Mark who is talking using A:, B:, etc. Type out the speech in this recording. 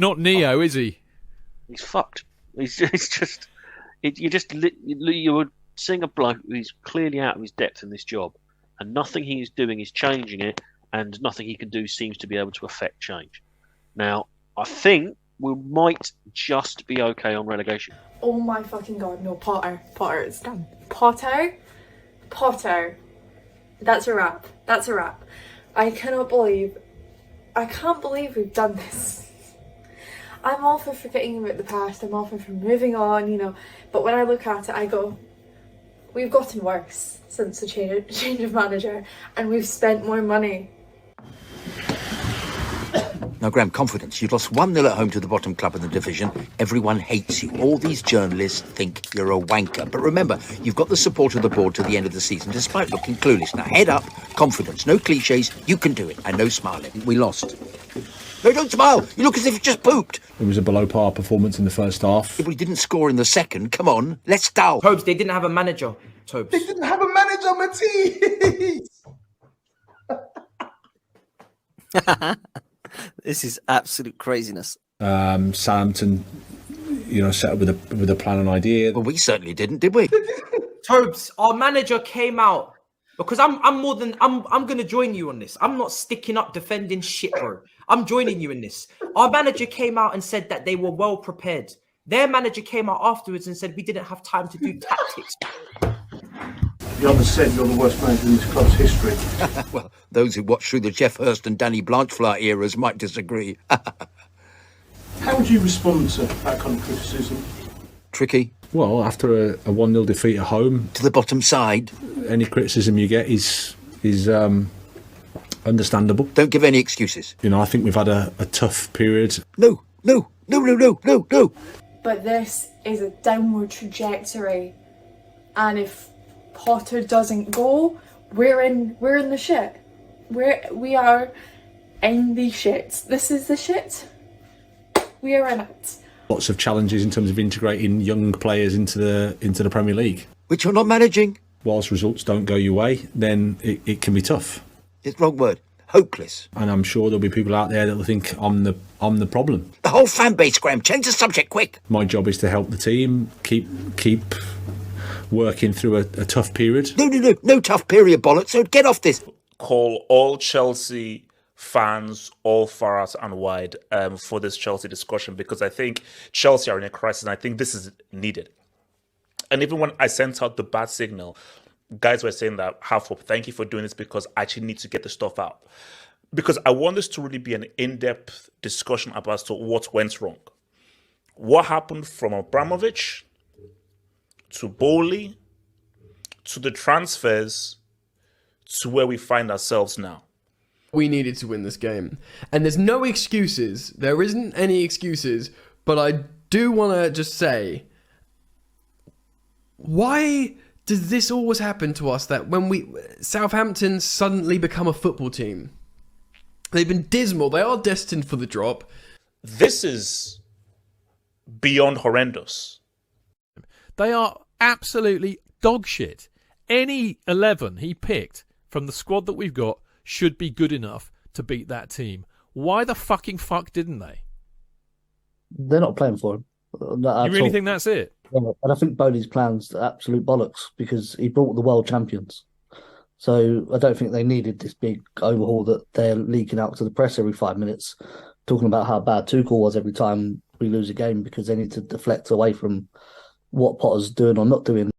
A: Not Neo, is he?
B: He's fucked. You were seeing a bloke who's clearly out of his depth in this job, and nothing he's doing is changing it, and nothing he can do seems to be able to affect change. Now, I think we might just be okay on relegation.
C: Oh my fucking god, no, Potter, it's done. Potter, that's a wrap. I can't believe we've done this. I'm all for forgetting about the past, I'm all for moving on, but when I look at it, I go, we've gotten worse since the change of manager, and we've spent more money.
D: Now, Graham, confidence. You've lost 1-0 at home to the bottom club in the division. Everyone hates you. All these journalists think you're a wanker. But remember, you've got the support of the board to the end of the season, despite looking clueless. Now, head up, confidence. No cliches. You can do it. And no smiling. We lost. No, don't smile. You look as if you just pooped.
E: It was a below-par performance in the first half.
D: If we didn't score in the second, come on, let's dull.
F: Tobes, they didn't have a manager. Tobes.
G: They didn't have a manager, Matisse.
H: This is absolute craziness.
E: Southampton, set up with a plan and idea.
D: Well, we certainly didn't, did we?
F: Tobes, our manager came out because I'm going to join you on this. I'm not sticking up defending shit, bro. I'm joining you in this. Our manager came out and said that they were well prepared. Their manager came out afterwards and said we didn't have time to do tactics.
G: The others said you're the worst manager in this club's history.
D: Well, those who watched through the Jeff Hurst and Danny Blanchflower eras might disagree.
G: How would you respond to that kind of criticism?
D: Tricky.
E: Well, after a 1-0 defeat at home,
D: to the bottom side,
E: any criticism you get is understandable.
D: Don't give any excuses.
E: I think we've had a tough period.
D: No.
C: But this is a downward trajectory, and if Potter doesn't go, we're in the shit. We are in the shit. This is the shit. We are in it.
E: Lots of challenges in terms of integrating young players into the Premier League,
D: which you're not managing.
E: Whilst results don't go your way, then it can be tough.
D: It's the wrong word. Hopeless.
E: And I'm sure there'll be people out there that will think I'm the problem.
D: The whole fan base, Graham. Change the subject quick.
E: My job is to help the team keep working through a tough period.
D: No tough period, bollocks. So get off this.
I: Call all Chelsea fans all far out and wide for this Chelsea discussion, because I think Chelsea are in a crisis and I think this is needed. And even when I sent out the bad signal, guys were saying that, have hope, thank you for doing this, because I actually need to get the stuff out. Because I want this to really be an in-depth discussion about what went wrong. What happened from Abramovich to Boehly to the transfers to where we find ourselves now.
J: We needed to win this game. And there's no excuses. There isn't any excuses. But I do want to just say, why does this always happen to us that when Southampton suddenly become a football team? They've been dismal. They are destined for the drop.
I: This is beyond horrendous.
A: They are absolutely dog shit. Any 11 he picked from the squad that we've got should be good enough to beat that team. Why the fuck didn't they?
K: They're not playing for him.
A: You really think that's it?
K: Yeah, and I think Boehly's plan's absolute bollocks because he brought the world champions. So I don't think they needed this big overhaul that they're leaking out to the press every 5 minutes, talking about how bad Tuchel was every time we lose a game, because they need to deflect away from what Potter's doing or not doing.